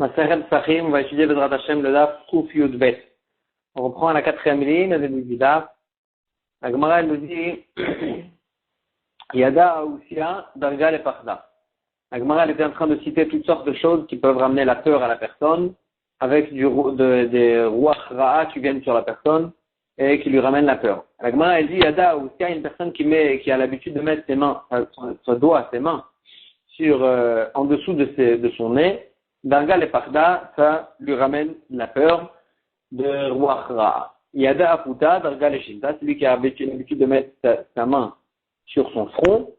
Maseret Sahim, on va étudier Bezrat Hashem le Daf Kuf Yud Bet. On reprend à la 4e ligne, le début du Daf. La Gemara nous dit Yada Aousia Darga le Parda. La Gemara était en train de citer toutes sortes de choses qui peuvent ramener la peur à la personne, avec des Ruach Ra'a qui viennent sur la personne et qui lui ramènent la peur. La Gemara dit Yada Aousia, une personne qui a l'habitude de mettre ses mains, son doigt, ses mains, en dessous de son nez. Darga le Parda, ça lui ramène la peur de Ruach Ra'a. Yada Aputa, Darga le Shinta, celui qui a l'habitude de mettre sa main sur son front,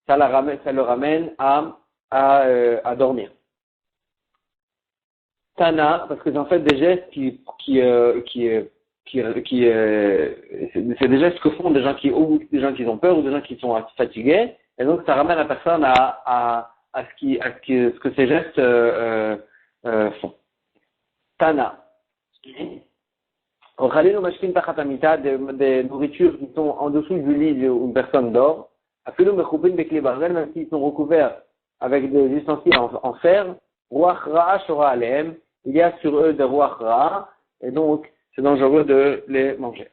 ça le ramène à dormir. Tana, parce que c'est en fait des gestes c'est des gestes que font des gens qui ont peur ou des gens qui sont fatigués, et donc ça ramène la personne à ce que ces gestes font. Tana. Au mashkin tachatamita, des nourritures qui sont en dessous du lit où une personne dort, afilum mechupin bekli barzel, même s'ils sont recouverts avec des ustensiles en fer, ruach ra'a shora alehem, il y a sur eux des ruach ra'a, et donc c'est dangereux de les manger.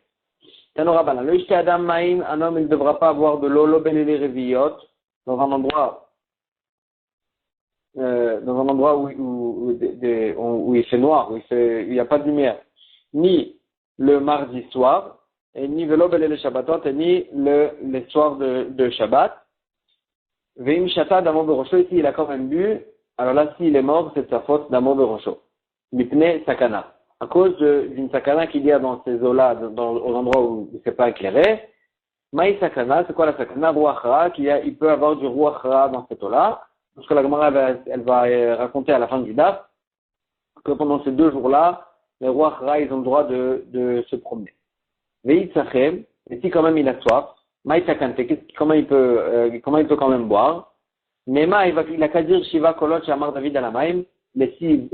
Tanorabana, le ishte adam ma'im, un homme il ne devra pas boire de l'eau, l'obelele reviyot, dans un endroit où il fait noir, où il n'y a pas de lumière, ni le mardi soir, et ni velobele le shabbatot, et ni les soirs de Shabbat. Veim shata d'amo berosho, ici il a quand même bu, alors là s'il est mort, c'est de sa faute d'amo berosho. Mipne sakana. À cause d'une sakana qu'il y a dans ces eaux-là, aux endroits où il ne s'est pas éclairé. Maï sakana, c'est quoi la sakana? Ruach Ra'a, il peut avoir du Ruach Ra'a dans cette eau-là. Parce que la Gemara elle va raconter à la fin du daf que pendant ces 2 jours-là, les Ruach Ra'a, ils ont le droit de se promener. Veït sachem, et si quand même il a soif, maï sakante, comment il peut quand même boire? Nema, il a qu'à dire Shiva kolot shamar David alamaim, les 6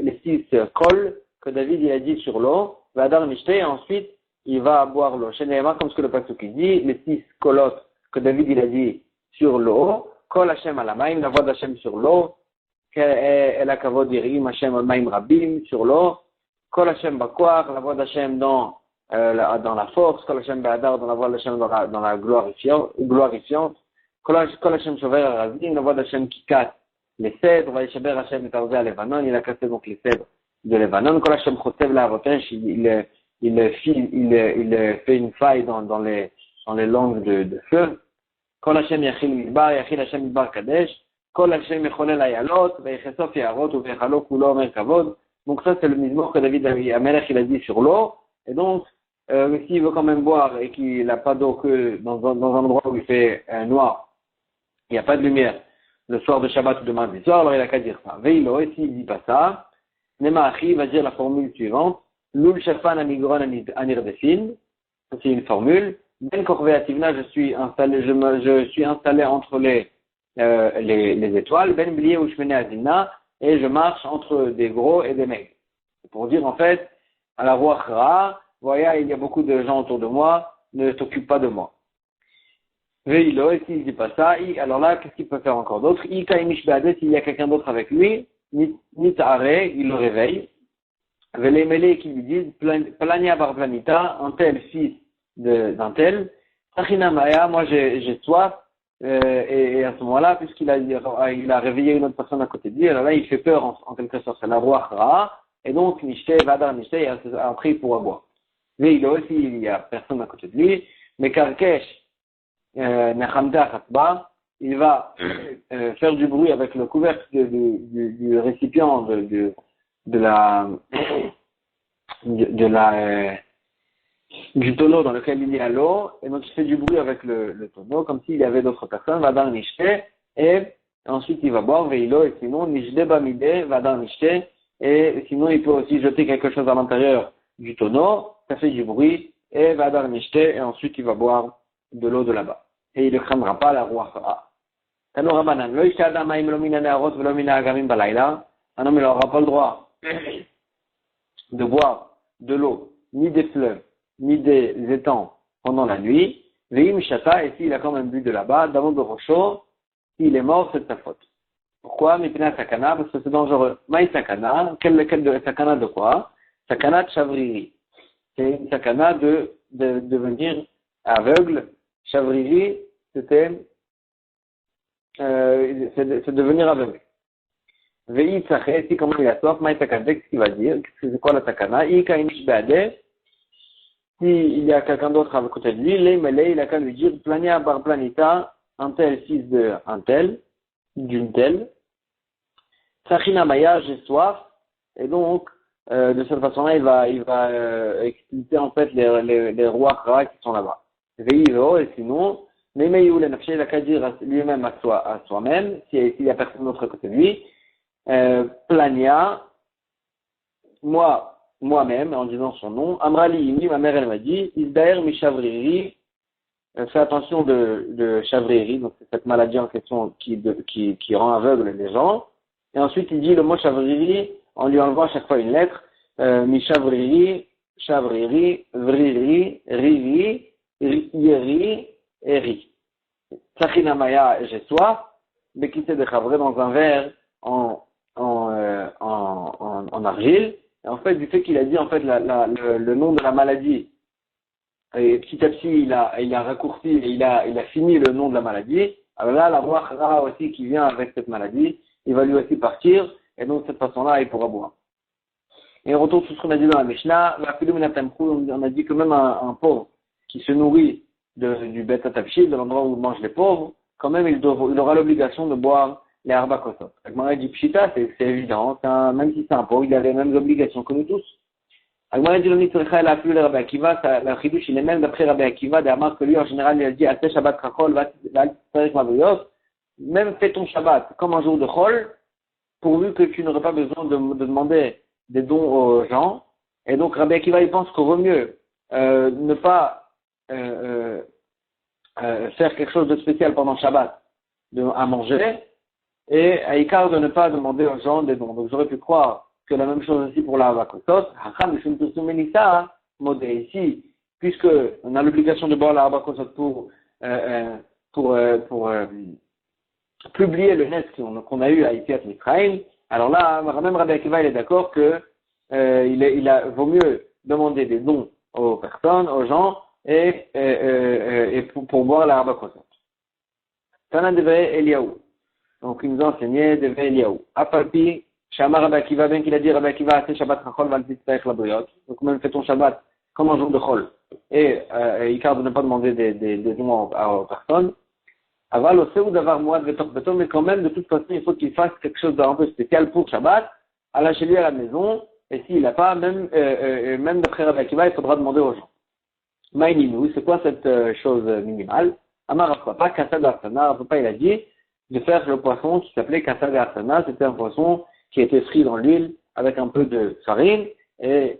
cols que David il a dit sur l'eau, vadar nishte, et ensuite il va boire l'eau. Chez Nema, comme ce que le pasuk dit, les 6 kolot que David il a dit sur l'eau, kol Hashem alamaim, la voix d'Hashem sur l'eau, el akavod yirim Hashem alamaim rabim sur l'eau, kol Hashem bakoach, la voix d'Hashem dans la force, kol Hashem be'adar, dans la voix d'Hashem dans la glorifiante, kol Hashem shover harazim, la voix d'Hashem qui casse les cèdres, vaïshaber Hashem et arvé à Levanon, il a cassé donc les cèdres de Levanon, kol Hashem chotev la rotesh, il fait une faille dans les langues de feu, kol Hashem yachil Hashem midbar kadesh, kol Hashem mecholel ayalot, veichesof yarot, ou veichalo kulo omer kavod. Donc ça c'est le mizmor que David Amelech il a dit sur l'eau, et donc s'il veut quand même boire et qu'il n'a pas d'eau que dans un endroit où il fait noir, il n'y a pas de lumière, le soir de Shabbat ou de mardi soir, alors il a qu'à dire ça. Veilo, et s'il ne dit pas ça, Nema Achi va dire la formule suivante, Lul Shafan Amigron Anirdefin, c'est une formule, Ben Korvé Ativna, je suis installé entre les étoiles, Ben Blié ou Shmene Azimna, et je marche entre des gros et des maigres. Pour dire en fait, à la Ruach Ra'a, voyez, il y a beaucoup de gens autour de moi, ne t'occupe pas de moi. Veilo, et s'il ne dit pas ça, alors là, qu'est-ce qu'il peut faire encore d'autre? Ika imish be'adet, s'il y a quelqu'un d'autre avec lui, nit'are, il le réveille. Velemele, qui lui disent, plania bar planita, un tel fils d'un tel, Sachina Maya, moi j'ai soif, et à ce moment-là, puisqu'il a réveillé une autre personne à côté de lui, alors là, il fait peur en quelque sorte, c'est la Ruach Ra'a, et donc, Nishte, Vadar Nishte, après il pourra boire. Veilo, s'il y a personne à côté de lui, mais Karkesh, Nechamda Khatba, il va faire du bruit avec le couvercle du récipient du tonneau dans lequel il y a l'eau, et donc il fait du bruit avec le tonneau, comme s'il y avait d'autres personnes, va dans Nishte, et ensuite il va boire, Veilo, et sinon, Nishde Bamide, va dans Nishte, et sinon il peut aussi jeter quelque chose à l'intérieur du tonneau, ça fait du bruit, et va dans Nishte, et ensuite il va boire de l'eau de là-bas. Et il ne craindra pas la Ruach Ra'a. Tano Rabanan, lo ishta adam ma'im lo mina ne'arot velo mina agamim balayla. Un homme, il n'aura pas le droit de boire de l'eau, ni des fleuves, ni des étangs pendant la nuit. Veim shata, et s'il a quand même bu de là-bas, d'avant de rocho, s'il est mort, c'est de sa faute. Pourquoi? Mipna sakana, parce que c'est dangereux. Maï sakana, quel sakana de quoi? Sakana de chavriri. C'est une sakana de devenir aveugle. Chavriri, c'est devenir aveugle. Vei tsaché, si comment il a soif, maï sakana, qu'est-ce qu'il va dire? C'est quoi la sakana? Ika inish bade. S'il y a quelqu'un d'autre à côté de lui, il a qu'à lui dire, plania bar planita, un tel fils de un tel, d'une telle. Sachina Maya, j'ai soif, et donc, de cette façon-là, il va expulser en fait les rois Kra qui sont là-bas. Veillero, et sinon, Meimeiou le Nafshe, il a qu'à dire lui-même à soi-même, s'il y a personne d'autre à côté de lui, Plania, moi-même, en disant son nom, Amrali Imi, ma mère elle m'a dit, Isdaer Mishavriri, fais attention de Chavriri, donc c'est cette maladie en question qui rend aveugle les gens. Et ensuite, il dit le mot Chavriri en lui enlevant à chaque fois une lettre. Mi-Chavriri, Chavriri, Vriri, Riri, Yeri, Eri. Tachinamaya, j'ai soif, Bekité de Chavre dans un verre en argile. Et en fait, du fait qu'il a dit en fait le nom de la maladie, et petit à petit, il a raccourci et il a fini le nom de la maladie. Alors là, la roi Khara aussi qui vient avec cette maladie, il va lui aussi partir, et donc de cette façon-là, il pourra boire. Et on retourne sur ce qu'on a dit dans la Mishnah, on a dit que même un pauvre qui se nourrit du Bet Atavshil, de l'endroit où mangent les pauvres, quand même il aura l'obligation de boire les Arba Kosot. Agmara dit Pshita, c'est évident, même si c'est un pauvre, il a les mêmes obligations que nous tous. Agmara dit l'Oni Tzrecha, la plus le Rabbi Akiva, la Chidush, il est même d'après Rabbi Akiva, d'Amar que lui en général il a dit Ate Shabbat Chachol, va Tzarech Mavriot, même fais ton Shabbat comme un jour de Chol, pourvu que tu n'aurais pas besoin de demander des dons aux gens. Et donc Rabbi Akiva il pense qu'il vaut mieux ne pas faire quelque chose de spécial pendant Shabbat à manger, et à Ikar de ne pas demander aux gens des dons. Donc j'aurais pu croire que la même chose aussi pour la Havakosot. Hacham Mishum Tusum Menissa, modé ici, puisque on a l'obligation de boire la Havakosot pour publier le net qu'on a eu à Yetziat Mitzrayim. Alors là, même Rabbi Akiva il est d'accord que vaut mieux demander des dons aux personnes, aux gens, et pour boire la Havakosot. Tana Deve Eliaou. Donc il nous a enseigné Deve Eliaou. Apalpi, Shama Rabbi Akiva, bien qu'il a dit Rabbi Akiva, c'est Shabbat Chachol, Val Titzpech la Briot. Donc même fais ton Shabbat comme un jour de Chol. Et Ikar de ne pas demander des dons aux personnes. Aval aussi ou d'avoir moi de beton, mais quand même de toute façon il faut qu'il fasse quelque chose d'un peu spécial pour Shabbat, à la chez lui à la maison, et s'il n'a pas, même d'après Rabbi Akiva, il faudra demander aux gens. Maïninou, c'est quoi cette chose minimale? Amar Papa, Kassa d'Arsana, Papa il a dit de faire le poisson qui s'appelait Kassa d'Arsana, c'était un poisson qui était frit dans l'huile avec un peu de farine, et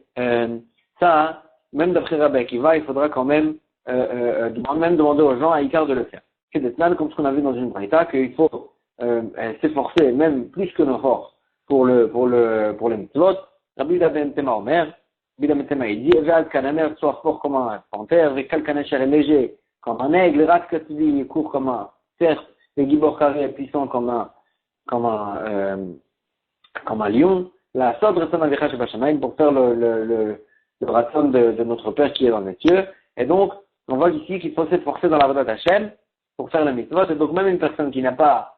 ça, même d'après Rabbi Akiva, il faudra quand même demander aux gens à Ikar de le faire. C'est des plans comme ce qu'on a vu dans une braïta, qu'il faut s'efforcer même plus que nos forces pour les mitzvot. Rabbi Ben Tema Omer, Rabbi Ben Tema il dit, Evad Kananer soit fort comme un panthère, et Kalkanecher est léger comme un aigle, Rat Katili il court comme un cerf, et Gibor Karé est puissant comme un lion. La Sod Ratzon Avicha Shebashamayim pour faire le Ratzon de notre Père qui est dans les cieux. Et donc, on voit ici qu'il faut s'efforcer dans la Vodat Hashem pour faire la mitzvot. Et donc, même une personne qui n'a pas,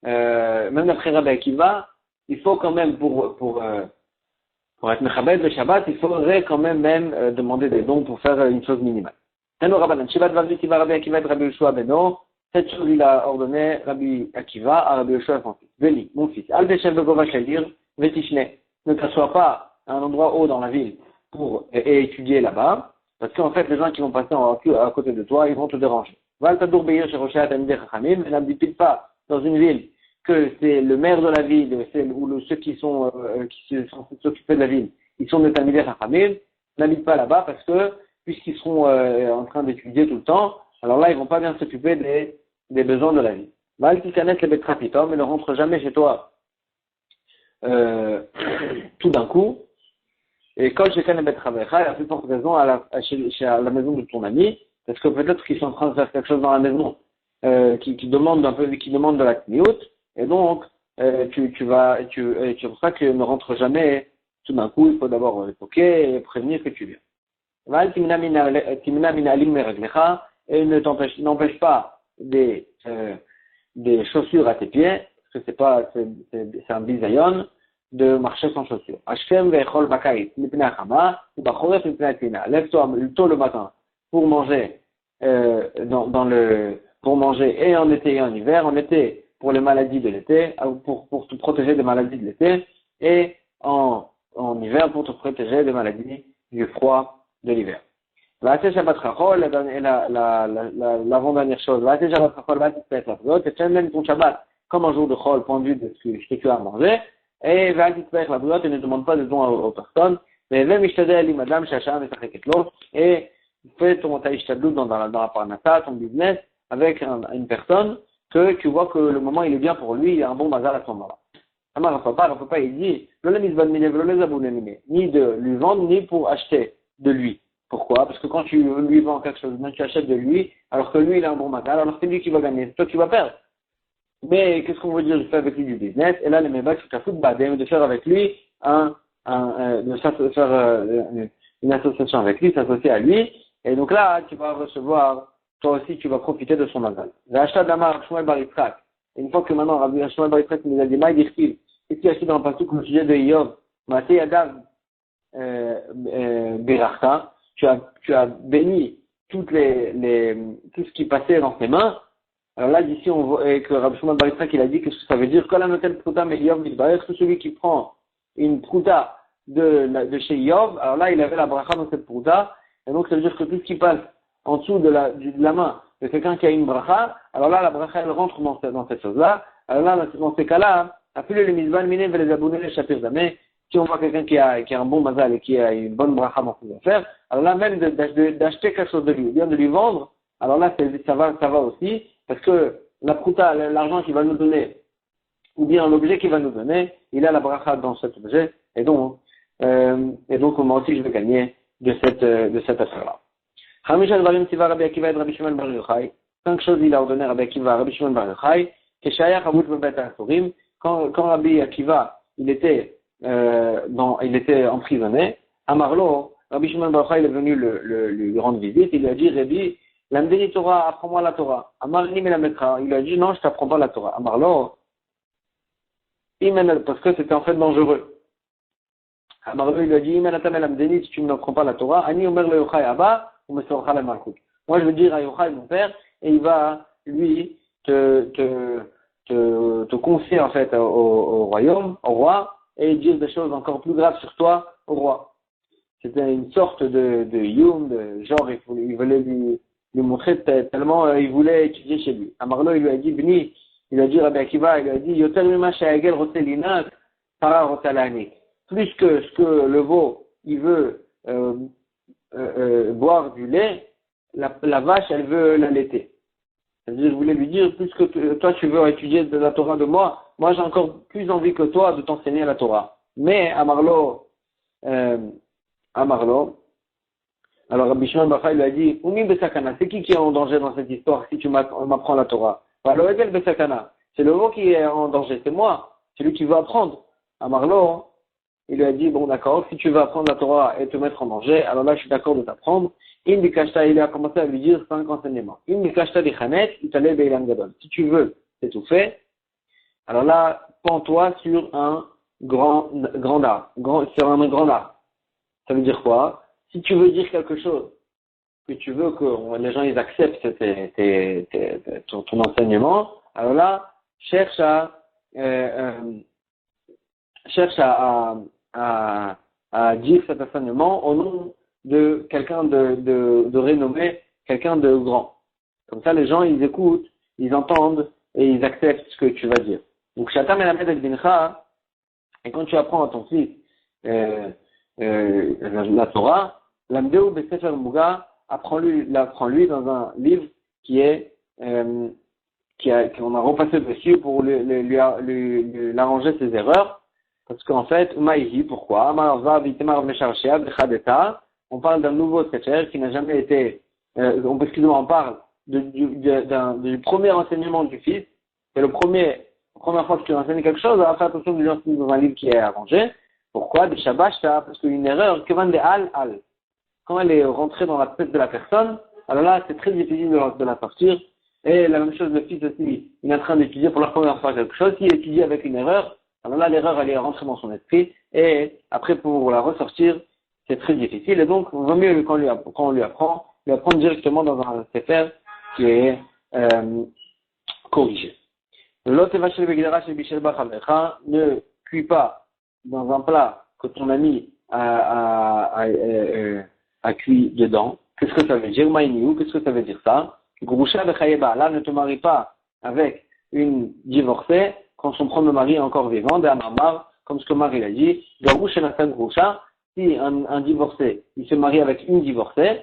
même d'après Rabbi Akiva, il faut quand même, pour être mechabed le Shabbat, il faudrait quand même demander des dons pour faire une chose minimale. Tano Rabbanan, Shivat Vardi Tiva Rabbi Akiva et Rabbi Yoshua Beno, cette chose il a ordonné Rabbi Akiva à Rabbi Yoshua son fils. Veli, mon fils, Al Deshev Begova Shalir, Vetishne, ne t'assois pas à un endroit haut dans la ville pour étudier là-bas, parce qu'en fait les gens qui vont passer à côté de toi, ils vont te déranger. Val Tadour Beir Shiroshat Amideh Chachamim, n'habite pas dans une ville que c'est le maire de la ville, ou ceux qui sont censés s'occuper de la ville, ils sont des Talmidei Chachamim, n'habitent pas là-bas parce que, puisqu'ils seront en train d'étudier tout le temps, alors là, ils vont pas bien s'occuper des besoins de la vie. Val Tikanet le Betrapitom, mais ne rentre jamais chez toi tout d'un coup. Et quand j'ai le Betravecha, il y a plus forte raison à la maison de ton ami, parce que peut-être qu'ils sont en train de faire quelque chose dans la maison qui demande de la kniout, et donc c'est pour ça que ne rentre jamais tout d'un coup, il faut d'abord toquer et prévenir que tu viens. Et n'empêche pas des chaussures à tes pieds, parce que c'est un bisayon de marcher sans chaussures. Hashem ve'echol bakait, mipnei achama, ou bachoref mipnei atina. Lève-toi tôt le matin pour manger, pour manger et en été et en hiver. En été, pour les maladies de l'été, pour te protéger des maladies de l'été, et en hiver, pour te protéger des maladies du froid de l'hiver. L'avant-dernière chose, ton Shabbat comme un jour de chol, point de vue de ce que tu as mangé, et ne demande pas de don aux personnes, et fais ton taïchtadou dans la parnassa, ton business, avec une personne que tu vois que le moment il est bien pour lui, il a un bon bazar à ce moment-là. Amar Papa, il dit, ni de lui vendre, ni pour acheter de lui. Pourquoi? Parce que quand tu lui vends quelque chose, tu achètes de lui, alors que lui il a un bon mazal, alors c'est lui qui va gagner, c'est toi qui vas perdre. Mais qu'est-ce qu'on veut dire de faire avec lui du business? Et là, les mébacs, c'est de faire avec lui une association avec lui, s'associer à lui. Et donc là, tu vas recevoir, toi aussi, tu vas profiter de son mazal. Rachat d'Amar, Shmuel Bar Yitzhak. Une fois que maintenant, Rabbi Shmuel Bar Yitzhak nous a dit, Maï Dirkil, qu'est-ce qu'il y a acheté dans le pasuk au sujet de Yov? Maté Yadav, Berachta. Tu as béni tout ce qui passait dans ses mains. Alors là, d'ici, on voit que Rabbi Shmuel Bar Yitzhak, il a dit que ça veut dire, quand notel pruta mais Yov Midbarer, que celui qui prend une pruta de chez Yov, alors là, il avait la bracha dans cette pruta, et donc ça veut dire que tout ce qui passe en dessous de la main de quelqu'un qui a une bracha, alors là, la bracha, elle rentre dans cette chose-là. Alors là, dans ces cas-là, appelez les mizban miné et les abonnés les chapir jamais. Si on voit quelqu'un qui a un bon mazal et qui a une bonne bracha dans ses affaires, alors là, même d'acheter quelque chose de lui, ou bien de lui vendre, alors là, ça va aussi, parce que la pruta, l'argent qu'il va nous donner, ou bien l'objet qu'il va nous donner, il a la bracha dans cet objet, et donc moi aussi, je vais gagner de cette affaire-là. Cinq choses il a ordonné à Rabbi Akiva, Rabbi Shimon Bar Yochai, quand Rabbi Akiva, il était emprisonné, à Marlo, Rabbi Shimon Bar Yochai est venu lui rendre visite, il lui a dit, Rabbi, l'amdeni Torah, apprends-moi la Torah. Amarni me la mettra. Il lui a dit, non, je t'apprends pas la Torah. Amarlo, parce que c'était en fait dangereux. Amarlo, il lui a dit, si tu ne m'apprends pas la Torah, Ani Omer le Yochai Abba, ou me sorcha la Malkout. Moi, je veux dire à Yochai, mon père, et il va, lui, te confier, en fait, au royaume, au roi, et dire des choses encore plus graves sur toi, au roi. C'était une sorte de yum, de genre, il voulait lui montrer tellement il voulait étudier chez lui. Amarlo, il lui a dit, Bni, il a dit Rabbi Akiva, il lui a dit, Yotel mima shayagel rotelina, para rotalani. Plus que ce que le veau, il veut boire du lait, la vache, elle veut l'allaiter. C'est-à-dire, je voulais lui dire, plus que toi, tu veux étudier de la Torah de moi j'ai encore plus envie que toi de t'enseigner la Torah. Mais, Amarlo, alors Rabbi Shimon Bar Yochai lui a dit, Umi besakana, c'est qui est en danger dans cette histoire si tu m'apprends la Torah? Alors Egel besakana, c'est le veau qui est en danger, c'est moi, c'est lui qui veut apprendre. Amarlo, il lui a dit, bon d'accord, si tu veux apprendre la Torah et te mettre en danger, alors là je suis d'accord de t'apprendre. Indikashta, il a commencé à lui dire 5 enseignements. Indikashta dichanet, itale beilan gadol. Si tu veux t'étouffer, alors là, pends-toi sur un grand arbre, sur un grand arbre. Ça veut dire quoi? Si tu veux dire quelque chose, que tu veux que les gens ils acceptent ton enseignement, alors là, cherche à dire cet enseignement au nom de quelqu'un de renommé, quelqu'un de grand. Comme ça, les gens ils écoutent, ils entendent et ils acceptent ce que tu vas dire. Donc, Shatam Melamed El Bincha, et quand tu apprends à ton fils la Torah, l'Amdeu Besefer Muga, apprends-lui dans un livre qu'on a repassé dessus pour lui arranger ses erreurs, parce qu'en fait, Umaïhi, pourquoi? On parle d'un nouveau Sefer qui n'a jamais été, on parle du premier enseignement du fils, c'est le premier première fois que tu enseignes quelque chose, alors fais attention de l'enseigner dans un livre qui est arrangé. Pourquoi? Des Shabashta, parce qu'une erreur, que van de al. Quand elle est rentrée dans la tête de la personne, alors là, c'est très difficile de la sortir. Et la même chose, le fils aussi, il est en train d'étudier pour la première fois quelque chose. S'il étudie avec une erreur, alors là, l'erreur, elle est rentrée dans son esprit. Et après, pour la ressortir, c'est très difficile. Et donc, il vaut mieux quand on lui apprend directement dans un sefer qui est corrigé. L'autre ne cuis pas dans un plat que ton ami a cuit dedans. Qu'est-ce que ça veut dire? Maïniou, qu'est-ce que ça veut dire ça? Grousha de Chayeba, là ne te marie pas avec une divorcée quand son premier mari est encore vivant, d'Amamar, comme ce que Marie l'a dit, Garouche et Nathan Grousha, si un divorcé, il se marie avec une divorcée,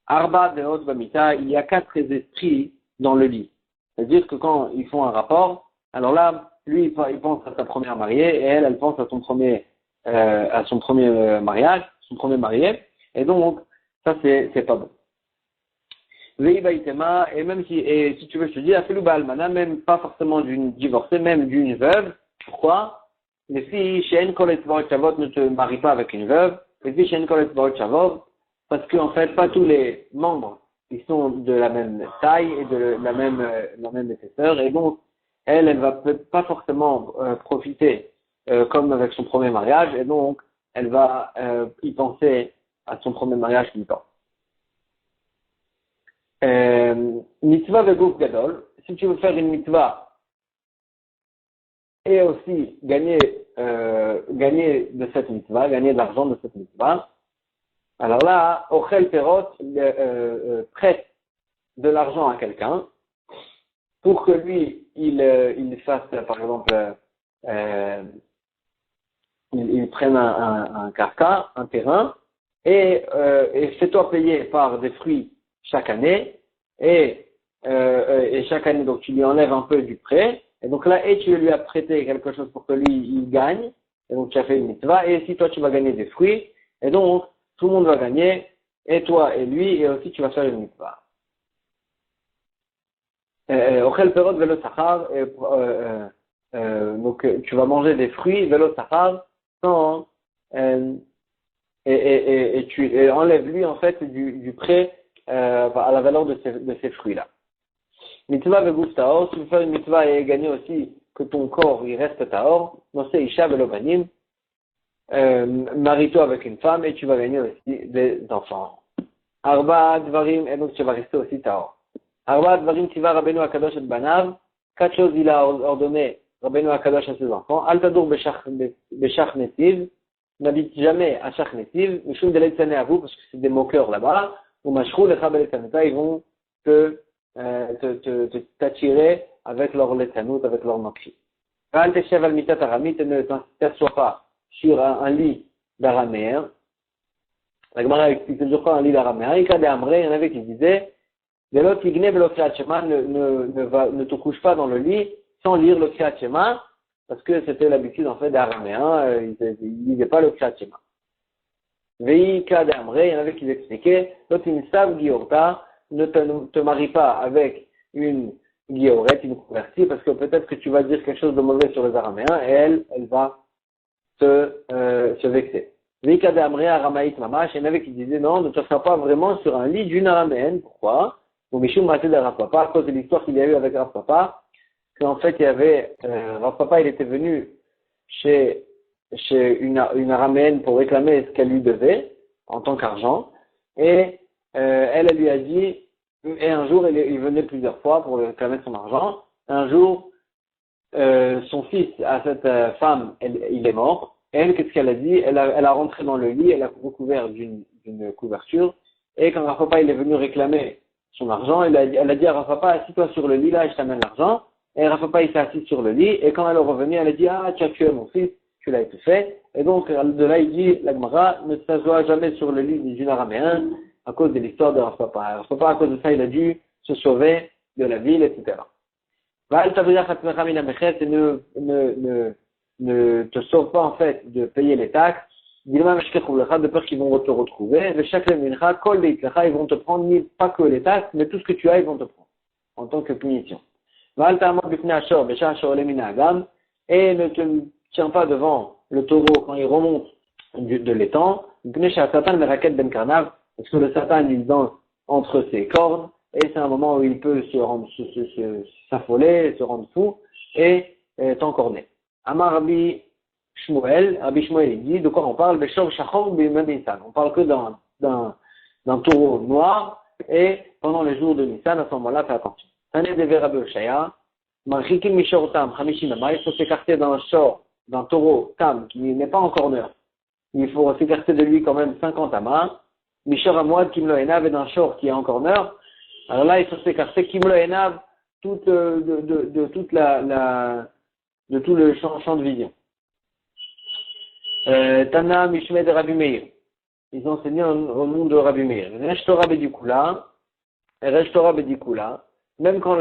Arba de Hot Bamita, il y a 4 esprits dans le lit. C'est-à-dire que quand ils font un rapport, alors là, lui, il pense à sa première mariée, et elle pense à son premier mariage, son premier marié, et donc, ça c'est pas bon. Et même si tu veux, je te dis, Afilou Baalmana, même pas forcément d'une divorcée, même d'une veuve. Pourquoi? Les filles, Shein Kolet Vorot Shavot, ne te marient pas avec une veuve. Les filles, Shein Kolet Vorot Shavot, parce qu'en fait, pas tous les membres, ils sont de la même taille et de la même épaisseur. Et donc, elle va pas forcément profiter comme avec son premier mariage. Et donc, elle va y penser à son premier mariage tout le temps. Mitzvah vegouf gadol, si tu veux faire une mitzvah et aussi gagner de cette mitzvah, gagner de l'argent de cette mitzvah, alors là, Ochel Perot prête de l'argent à quelqu'un pour que lui, il fasse, par exemple, il prenne un carca, un terrain, et fais-toi payer par des fruits chaque année, et chaque année, donc tu lui enlèves un peu du prêt, et donc là, et tu lui as prêté quelque chose pour que lui, il gagne, et donc tu as fait une mitzvah, et si toi tu vas gagner des fruits, et donc tout le monde va gagner, et toi et lui, et aussi tu vas faire une mitzvah. Ochel perot velo sachar, donc tu vas manger des fruits, velo sachar, sans, et tu enlèves lui en fait du prêt à la valeur de ces fruits-là. Mitzvah vegouf taor, tu veux faire une mitzvah et gagner aussi que ton corps il reste taor, non c'est isha velobanim, marie-toi avec une femme et tu vas gagner aussi des enfants. Arba dvarim, et donc tu vas rester aussi taor. Arba dvarim tiva Rabbeinu Akadosh et banav, 4 choses il a ordonné Rabbeinu Akadosh à ses enfants. Al tadur beshach netiv, n'habite jamais à Shach Netiv, Mishum Delet Sané à vous, parce que c'est des moqueurs là-bas, ou Mashrou Lecha Beletaneta, ils vont t'attirer avec leur letanout, avec leur moquerie. Al Teshev al Mitat Aramit, ne t'assois pas sur un lit d'araméen. La Gemara explique toujours pas un lit d'araméen. Il y en avait qui disaient, Velot Igne Velot Kriyat Shema, ne te couche pas dans le lit sans lire le Kriyat Shema, parce que c'était l'habitude en fait des Araméens, ils ne lisaient pas le Kriyat Shema. Veika d'Amré, il y en avait qui expliquaient, Lotinsav Giorta, ne te marie pas avec une Giorette, une convertie, parce que peut-être que tu vas dire quelque chose de mauvais sur les Araméens, et elle va se vexer. Veika d'Amré, Aramaït Mamash, il y en avait qui disaient, non, ne te seras pas vraiment sur un lit d'une Araméenne, pourquoi? Ou Mishum Maté de Rav Papa, à cause de l'histoire qu'il y a eu avec Rav Papa, qu'en fait, il y avait, Rav Papa, il était venu chez une araméenne pour réclamer ce qu'elle lui devait, en tant qu'argent, et elle lui a dit, et un jour, il venait plusieurs fois pour réclamer son argent, un jour, son fils, à cette femme, il est mort, et elle, qu'est-ce qu'elle a dit? Elle a rentré dans le lit, elle a recouvert d'une couverture, et quand Rav Papa, il est venu réclamer son argent, elle a dit à Rav Papa, assis-toi sur le lit là et je t'amène l'argent. Et Rav Papa il s'est assis sur le lit et quand elle est revenue, elle a dit, ah tu as tué mon fils, tu l'as fait. Et donc de là il dit, la Gemara ne s'assoit jamais sur le lit d'une araméen à cause de l'histoire de Rav Papa. Rav Papa à cause de ça il a dû se sauver de la ville, etc. Ne te sauve pas en fait de payer les taxes. De peur qu'ils vont te retrouver, ils vont te prendre pas que les taxes, mais tout ce que tu as, ils vont te prendre en tant que punition. Val ta'amod bifnei hashor b'shah she'oleh min ha'agam, et ne te tiens pas devant le taureau quand il remonte de l'étang, b'nei she'asatan meraket ben karnav, parce que le Satan il danse entre ses cornes, et c'est un moment où il peut s'affoler, se rendre fou, et t'encorner. Amar Rabbi Shmuel il dit, de quoi on parle? Beshor shachor b'yom Nissan. On parle que d'un taureau noir, et pendant les jours de Nissan, à ce moment-là, fais attention. Tané de Rabbi Oshaya, marchikim mishor tam, chamishim ama, il faut s'écarter d'un taureau tam, qui n'est pas en corner. Il faut s'écarter de lui quand même 50 amas. Mishor amouad kim lo enav, et d'un shor qui est en corner. Alors là, il faut s'écarter kim lo enav, de tout le champ de vision. Tana Mishmed de Rabbi Meir. Ils ont enseigné au nom de Rabbi Meir. Resh Torah Bedikula, même quand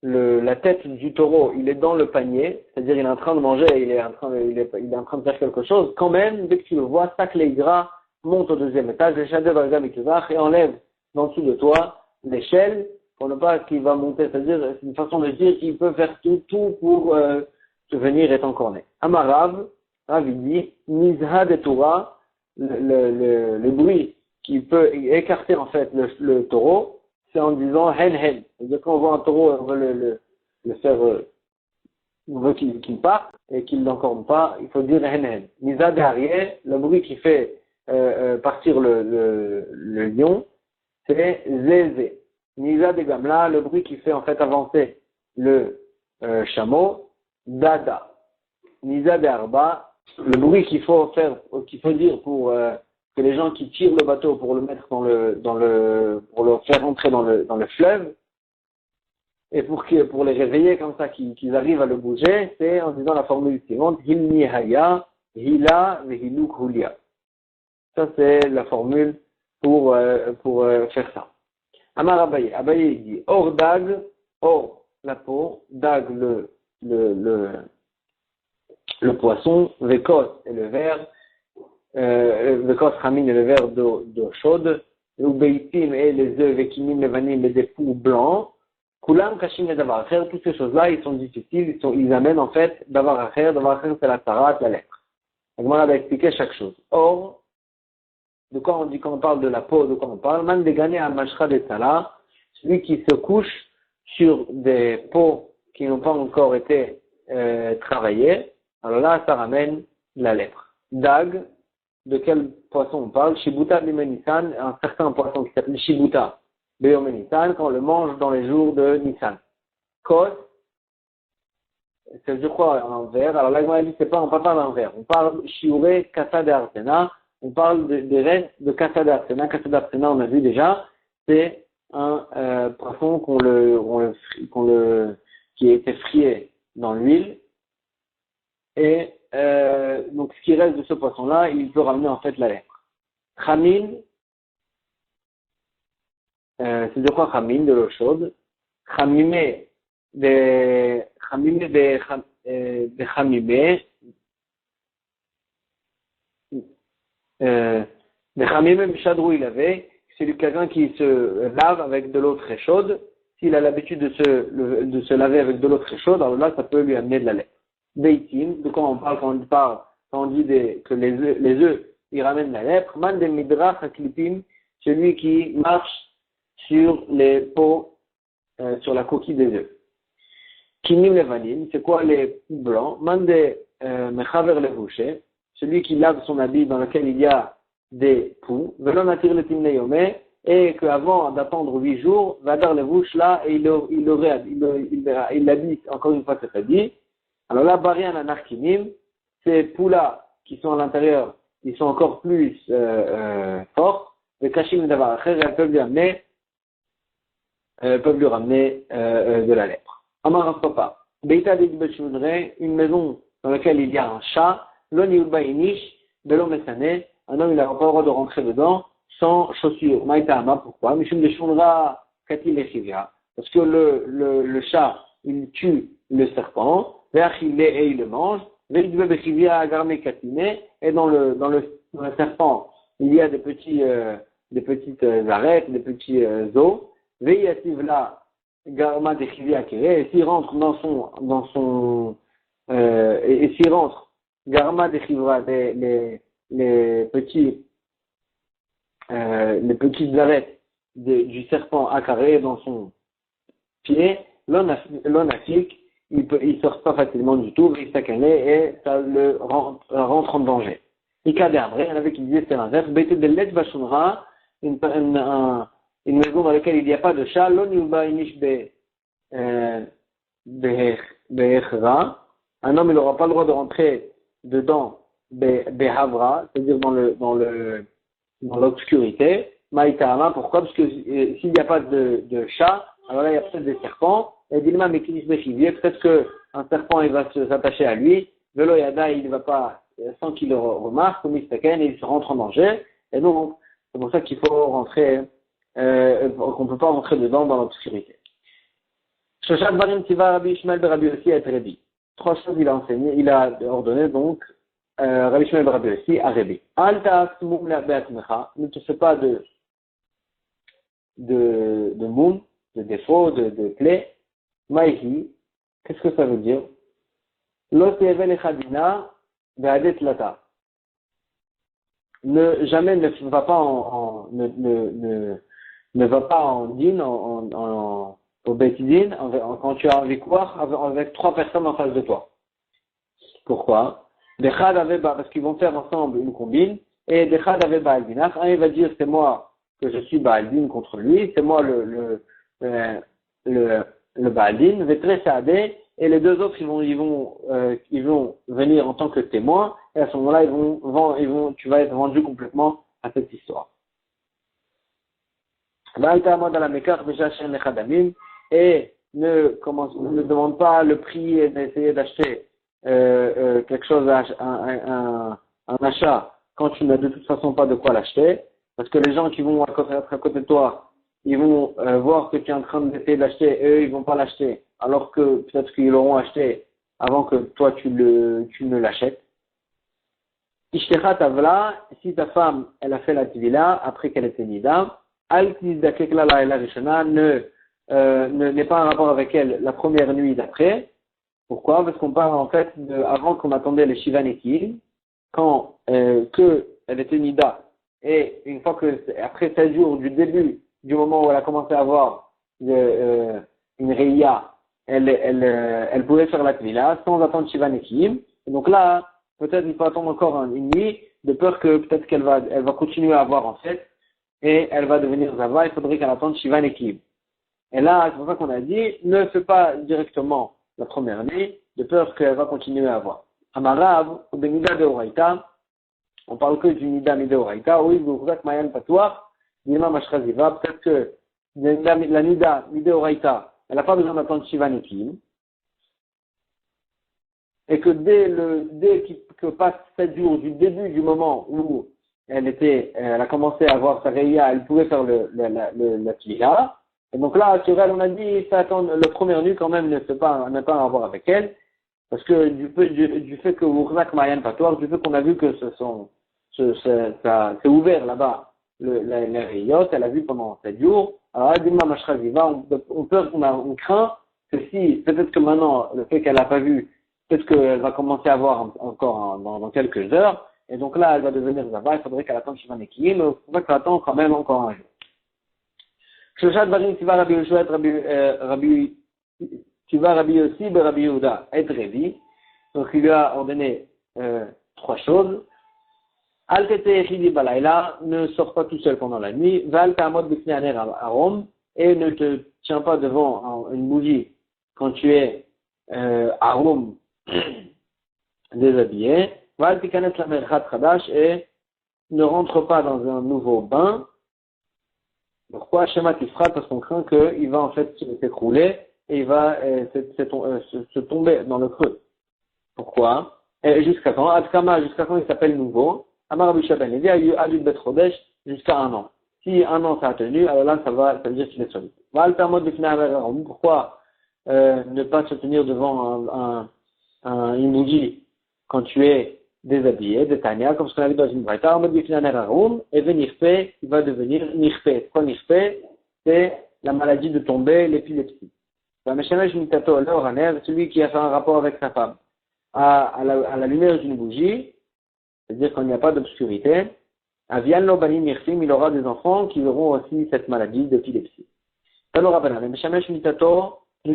la tête du taureau, il est dans le panier, c'est-à-dire il est en train de manger, il est en train de faire quelque chose, quand même, dès que tu le vois, sac les gras, monte au deuxième étage, et enlève en dessous de toi l'échelle, pour ne pas qu'il va monter, c'est-à-dire, c'est une façon de dire qu'il peut faire tout pour venir et encorner. Amarav, il dit, Nizha de Torah, le bruit qui peut écarter en fait le taureau, c'est en disant hen hen. C'est-à-dire quand on voit un taureau, on veut le faire, on veut qu'il parte et qu'il n'encorne pas, il faut dire hen hen. Nizha de Ariel, le bruit qui fait partir le lion, c'est zézé. Nizha de Gamla, le bruit qui fait en fait avancer le chameau, dada. Nizha de Arba, le bruit qu'il faut dire pour que les gens qui tirent le bateau pour le mettre pour le faire entrer dans le fleuve, et pour les réveiller comme ça, qu'ils arrivent à le bouger, c'est en disant la formule suivante, Hilni Haya, Hila, Vehiluk Hulia. Ça c'est la formule pour faire ça. Amar Abaye, il dit, or dag, or la peau, dag le poisson, vekos et le verre, vekos ramin et le verre d'eau chaude, ubeitim et les œufs, vekinim, levanim et des poux blancs, kulam kashim et davar acher, toutes ces choses-là, ils sont difficiles, ils amènent en fait davar acher c'est la tarat, la lettre. Donc on va expliquer chaque chose. Or, de quoi on dit quand on parle de la peau, de quoi on parle? Man de gagner à mashra de tala, celui qui se couche sur des peaux qui n'ont pas encore été travaillées, alors là, ça ramène la lèpre. Dag, de quel poisson on parle? Shibuta b'Nissan, un certain poisson qui s'appelle Shibuta b'Nissan, quand on le mange dans les jours de Nissan. Kos, c'est je crois un verre. Alors là, on dit on parle pas d'un verre. On parle shiuré kasa de arsena. On parle des restes de kasa d'arsena. Kasa d'arsena, on a vu déjà, c'est un poisson qui a été frié dans l'huile. Et donc ce qui reste de ce poisson-là, il peut ramener en fait la lèpre. Chamin, c'est de quoi chamin? De l'eau chaude. Chamimé de chamimé b'chadrou il avait, c'est quelqu'un qui se lave avec de l'eau très chaude. S'il a l'habitude de se laver avec de l'eau très chaude, alors là ça peut lui amener de la lèpre. Beitim, de quoi on parle quand on dit que les œufs, ils ramènent la lèpre. Man de midrach haklipim, celui qui marche sur les peaux, sur la coquille des œufs. Kinim levanim, c'est quoi les poux blancs? Man de mechaver levouché, celui qui lave son habit dans lequel il y a des poux. Velon atir le timne yomé, et qu'avant d'attendre 8 jours, vadar levouche là, et il l'habite, encore une fois c'est pas dit. Alors là, Barian Anarkinim, ces poux-là qui sont à l'intérieur, ils sont encore plus forts. Les Kashim Davar Acher, elles peuvent lui ramener de la lèpre. Amar Papa, Beita Bechudre, une maison dans laquelle il y a un chat, Loni Ubainish, Belo Mesane, un homme il n'a pas le droit de rentrer dedans sans chaussures. Maïtama, pourquoi? Mishum de Shunra Katil Echivia. Parce que le chat, il tue le serpent. Et il le mange, et dans le serpent, il y a des petites arêtes, des petits os, là, Garma de Chiviakere, et s'il rentre et s'il rentre Garma de Chivra, les petites arêtes du serpent à carré dans son pied, l'onafik, il sort pas facilement du tout, et ça le rentre en danger. Ikaderbre, il y en avait qui disaient c'est l'inverse, Bete de Let Bashunra, une maison dans laquelle il n'y a pas de chat, l'oniuba inish behechra, un homme il n'aura pas le droit de rentrer dedans behavra, c'est-à-dire dans l'obscurité. Maïtama, pourquoi? Parce que s'il n'y a pas de chat, alors là il y a peut-être des serpents, et Dilma Mekinis Bechivier, peut-être qu'un serpent il va s'attacher à lui, Velo Yada il ne va pas, sans qu'il le remarque, comme il se rentre en danger, et donc c'est pour ça qu'il faut rentrer, qu'on ne peut pas rentrer dedans dans l'obscurité. Shoshat Barim Tiva Rabbi Ishmael Rabbi aussi et Rabbi. Trois choses il a enseigné, il a ordonné donc Rabbi Ishmael Rabbi aussi à Rabbi. Alta Smoum la Beatmecha, ne te fais pas de moum, de défaut, de plaie. Maïhi, qu'est-ce que ça veut dire? Lo Tevel Echadina Beadet Lata. Jamais ne va pas ne va pas en dîne, au Beth-Din, quand tu as un victoire avec trois personnes en face de toi. Pourquoi? Dechad Aveba, parce qu'ils vont faire ensemble une combine, et Dechad Aveba Albinach, un il va dire c'est moi que je suis Baaldin contre lui, c'est moi le Baaldin, Vetre Saadé, et les deux autres ils vont venir en tant que témoins, et à ce moment-là tu vas être vendu complètement à cette histoire. Et ne demande pas le prix et d'essayer d'acheter quelque chose, un achat, quand tu n'as de toute façon pas de quoi l'acheter, parce que les gens qui vont être à côté de toi, ils vont voir que tu es en train d'essayer de l'acheter, et eux ils vont pas l'acheter, alors que peut-être qu'ils l'auront acheté avant que toi tu ne l'achètes. Ishtechat Avla, si ta femme elle a fait la tvila après qu'elle était nida, n'est pas en rapport avec elle la première nuit d'après. Pourquoi? Parce qu'on parle en fait avant qu'on attendait les Shiva Nekim, quand que elle était nida, et une fois que après 7 jours du début, du moment où elle a commencé à avoir une Reya, elle pouvait faire la tvila sans attendre Shiva Nekim. Et donc là, peut-être il faut attendre encore une nuit, de peur que peut-être elle va continuer à avoir en fait, et elle va devenir Zava, il faudrait qu'elle attende Shiva Nekim. Et là, c'est pour ça qu'on a dit, ne fais pas directement la première nuit, de peur qu'elle va continuer à avoir. Amarav, ou Benida de Oraita, on parle que du Nida Mide Oraita, oui, vous êtes Mayan Patoir, Nima Mashraziva, peut-être que la Nida Mide Oraita, elle n'a pas besoin d'attendre Shiva Nekim, et que dès que passe 7 jours du début du moment où elle a commencé à avoir sa Reya, elle pouvait faire la Tvila. Et donc là, sur elle, on a dit, ça attend, le premier nuit quand même n'a pas à voir avec elle, parce que du fait que vous remarquez Marianne Patoir, du fait qu'on a vu que c'est ouvert là-bas, les Reyot, elle a vu pendant 7 jours, alors Adima Mashraziva, on craint que si, peut-être que maintenant, le fait qu'elle n'a pas vu, peut-être qu'elle va commencer à voir encore dans quelques heures, et donc là, elle va devenir Zava, il faudrait qu'elle attende Shiva Nekim, mais il faudrait qu'elle attende quand même encore un jour. Shoshat Barim Tiva Rabbi Yoshua Tiva Rabbi Yossi Rabbi Yehuda et Revi. Donc il lui a ordonné 3 choses. Al Tete Echidi Balayla, ne sors pas tout seul pendant la nuit. Val Ta'amod Bifnei Aner Arom, et ne te tiens pas devant une bougie quand tu es à Rome déshabillé. Val Tikanet la Merchat Chadash, et ne rentre pas dans un nouveau bain. Pourquoi? Shema Tifrat, parce qu'on craint qu'il va en fait s'écrouler et il va se tomber dans le creux. Pourquoi? Et jusqu'à quand? Adkama, jusqu'à quand il s'appelle nouveau? Amar Rabbi Shaban, il dit Adut Bet Chodesh jusqu'à 1 an. Si 1 an ça a tenu, alors là ça veut dire qu'il est solide. Pourquoi ne pas se tenir devant une bougie quand tu es déshabillé, de Tania, comme ce qu'on a vu dans une braïta, en mode Bifnaner Arum, et Venirpe, il va devenir Nirpe. Quoi Nirpe? C'est la maladie de tomber, l'épilepsie. Celui qui a fait un rapport avec sa femme à la lumière d'une bougie, c'est-à-dire quand il n'y a pas d'obscurité, il aura des enfants qui auront aussi cette maladie d'épilepsie. Celui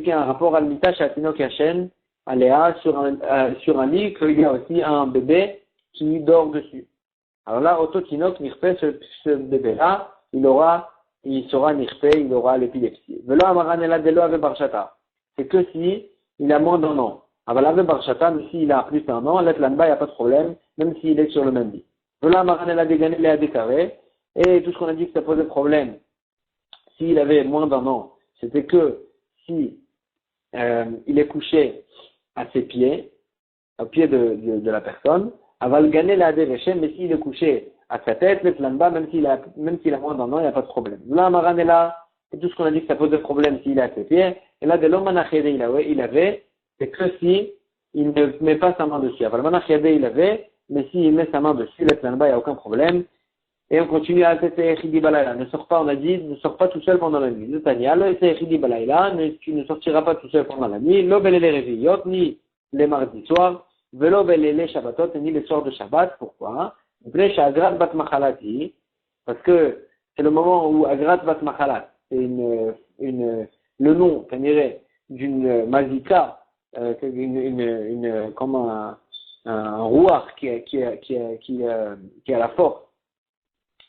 qui a un rapport à l'mita shatinok yashen, aléa, sur un lit, qu'il y a aussi un bébé qui dort dessus. Alors là, Ototinok Nirpe, ce bébé-là, il sera Nirpe, il aura l'épilepsie. C'est que si il a moins d'un an. Avalave Barshata, mais s'il a plus d'un an, l'Etlanba, il n'y a pas de problème, même s'il est sur le même lit. Et tout ce qu'on a dit que ça posait problème, s'il avait moins d'un an, c'était que si il est couché à ses pieds, au pied de la personne, Aval gagner la dévechem, mais s'il est couché à sa tête, l'Etlanba, même s'il a moins d'un an, il n'y a pas de problème. Là, Maranella, et tout ce qu'on a dit que ça pose des problèmes s'il est à ses pieds, et là, de l'homme manachede, il avait, c'est que si il ne met pas sa main dessus. Alors, le manachede, il avait, mais s'il met sa main dessus, l'Etlanba, il n'y a aucun problème. Et on continue à Echidi Balayla. Ne sors pas, on a dit, ne sors pas tout seul pendant la nuit. Le Tania, Echidi Balayla, tu ne sortiras pas tout seul pendant la nuit. L'obel les réveillot, ni les mardis soirs. Velo les Shabbatot, ni les soirs de Shabbat. Pourquoi? Parce que c'est le moment où Agrat Bat Machalat, c'est le nom, qu'on dirait, d'une mazika, comme un rouard qui a la force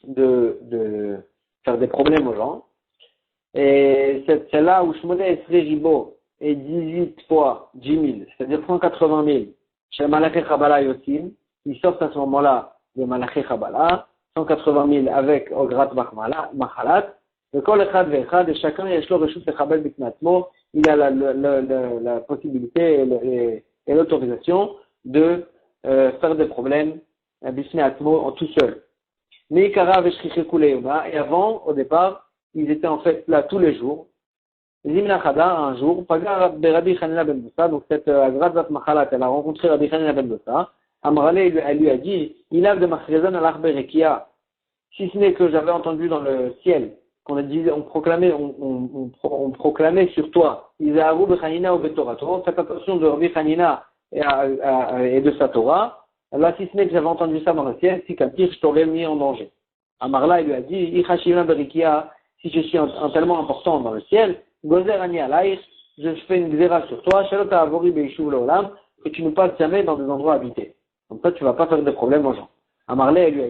de faire des problèmes aux gens. Et c'est là où Shmoneh Esrei Ribo est 18 fois 10 000, c'est-à-dire 180 000. Chez Malaché Chabala Yotim, ils sortent à ce moment-là de Malaché Chabala, 180 000 avec Ograt Machalat, le Kol Echad Ve'echad, et chacun Yeshlo Reshut Lechabel Biknatmo, il a la possibilité et l'autorisation de faire des problèmes Bifnei Atmo en tout seul. Mais Ikara Veshriche Kuleuma, et avant, au départ, ils étaient en fait là tous les jours. Zimna Chada, un jour, Paga Rabbi Chanina ben Bossa, donc cette Agrat Zat Machalat, elle a rencontré Rabbi Chanina ben Bossa. Amrale, elle lui a dit, il a de Machrezan al Arberekia, si ce n'est que j'avais entendu dans le ciel, qu'on a dit, on proclamait sur toi, Isaharu Bechanina ou Betorato, faites attention de Rabbi Chanina et de sa Torah. Là, si ce n'est que j'avais entendu ça dans le ciel, si qu'un pire, je t'aurais mis en danger. Amarla, il lui a dit, Ichashivna Berikia, si je suis tellement important dans le ciel, Gozer Ani Alaïs, je fais une xéra sur toi, Shalota Avori Beishuv Leolam, que tu ne passes jamais dans des endroits habités. Donc toi, tu ne vas pas faire de problème aux gens. Amrala lui a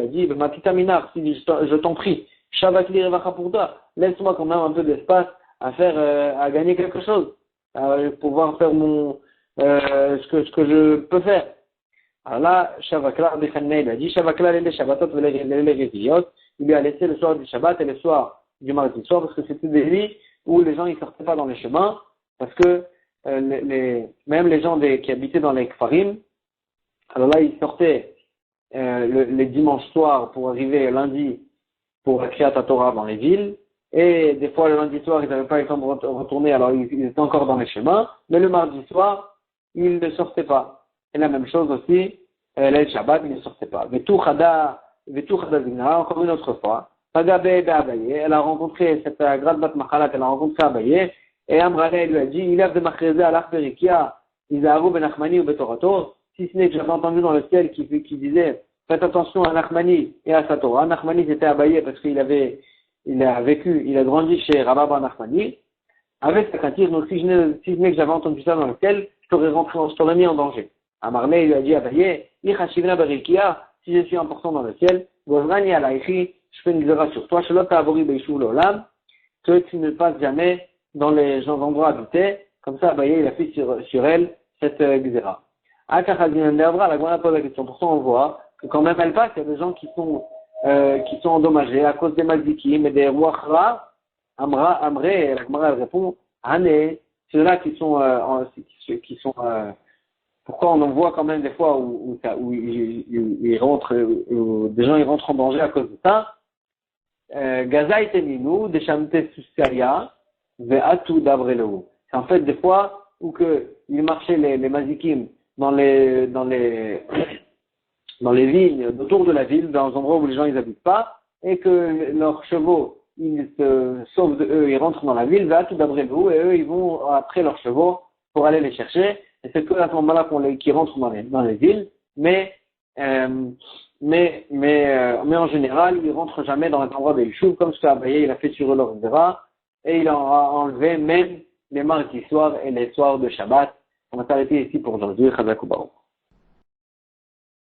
dit, ma petite Aminar, si je t'en prie, Shavakli Revacha pour toi, laisse-moi quand même un peu d'espace à faire, à gagner quelque chose, à pouvoir faire ce que je peux faire. Alors là, Shavakla, il a dit, Shavakla, les Shabbatot, les Révillot, il lui a laissé le soir du Shabbat et le soir du mardi soir, parce que c'était des nuits où les gens ne sortaient pas dans les chemins, parce que même les gens qui habitaient dans les Kfarim, alors là, ils sortaient les dimanches soirs pour arriver lundi pour la Kriyat Torah dans les villes, et des fois le lundi soir, ils n'avaient pas eu le temps de retourner, alors ils étaient encore dans les chemins, mais le mardi soir, ils ne sortaient pas. Et la même chose aussi, le Shabbat, il ne sortait pas. Vetou Chada Zina, encore une autre fois, Pagabe Abaye, elle a rencontré cette Grad Bat Machalat, elle a rencontré Abaye, et Amrale lui a dit, il a de Machreze à l'Arperikia, Izaharu Ben Achmani ou Betorato, si ce n'est que j'avais entendu dans le ciel qui disait, faites attention à Nachmani et à sa Torah. Nachmani c'était Abaye parce qu'il a grandi chez Rabba Ben Nachmani, avec sa cantir, donc si ce n'est que j'avais entendu ça dans le ciel, je t'aurais mis en danger. Amarle lui a dit Abaye, Ichashivna Berikia, si je suis important dans le ciel, Gozrani Alaïchi, je fais une xéra sur toi, Shalota Avori Beishuv Leolam, que tu ne passes jamais dans les endroits habités, comme ça Abaye il a fait sur elle cette xéra. Akachazin Devra, la Gemara pose la question, pourtant on voit que quand même elle passe, il y a des gens qui sont endommagés à cause des maldikim et des roichra, Amre, la Gemara elle répond, Hane, ceux-là qui sont pourquoi on en voit quand même des fois où ils rentrent, où des gens ils rentrent en danger à cause de ça. Gazaï teninu, deshamte suskaria, ve'atu davrelo. C'est en fait des fois où ils marchaient les mazikim dans les vignes autour de la ville, dans les endroits où les gens ils habitent pas, et que leurs chevaux ils se sauvent de eux, ils rentrent dans la ville, va tout d'abord et eux, ils vont après leurs chevaux pour aller les chercher. Et c'est que à ce moment-là qu'ils rentrent dans les villes, mais en général, ils rentrent jamais dans l'endroit des Yishuv, comme ce qu'Abaye il a fait sur leur Zera, et il en a enlevé même les mardis soirs et les soirs de Shabbat. On va s'arrêter ici pour aujourd'hui. Chazak ou Baruch.